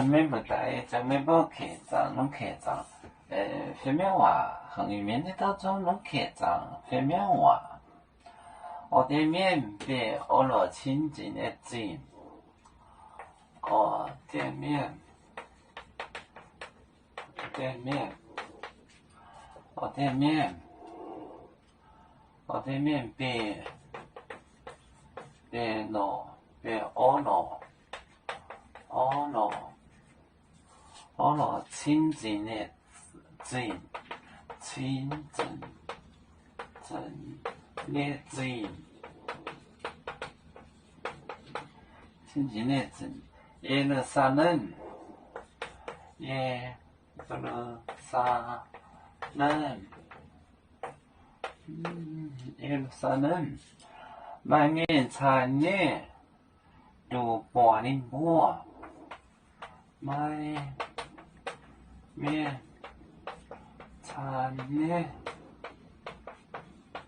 每不带就每不客张，拢客张。phía面话，横语面的当中拢客张，phía面话。我的面比我罗亲近的近，我的面，我的面比我罗亲近的近，亲近的近。亲近的近，耶路撒冷，耶路撒冷，满面残念，如玻璃波，满面残念，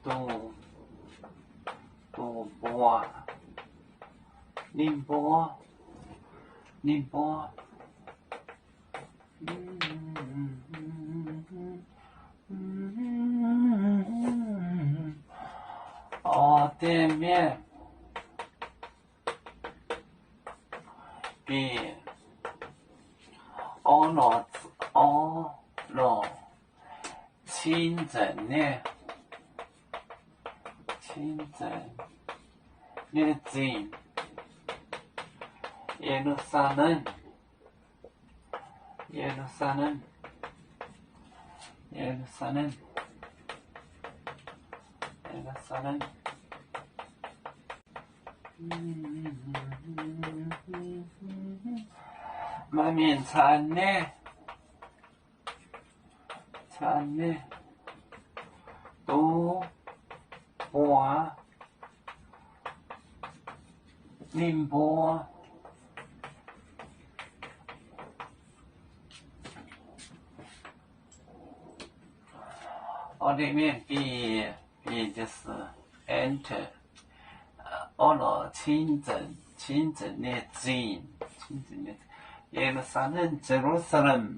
如玻宁波，我的面比我罗亲近的近。耶路撒冷，满面残念，都波宁波。我的面比就是 enter， 我罗亲近的近，耶路撒冷 Jerusalem，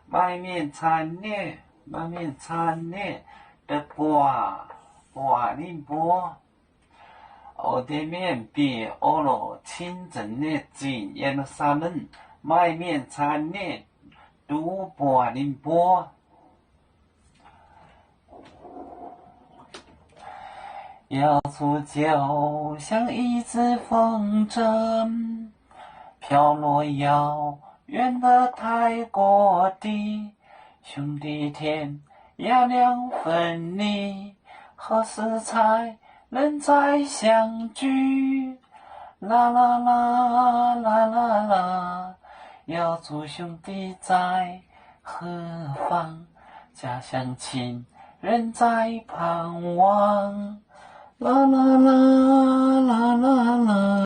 满面残念的波宁波。我的面比我罗亲近的近，耶路撒冷，满面残念都波宁波。要出就像一只风筝，飘落遥远的泰国地，兄弟天涯两分离，何时才能再相聚？啦啦啦啦啦啦，要祝兄弟在何方？家乡亲人在盼望。啦啦啦啦啦啦。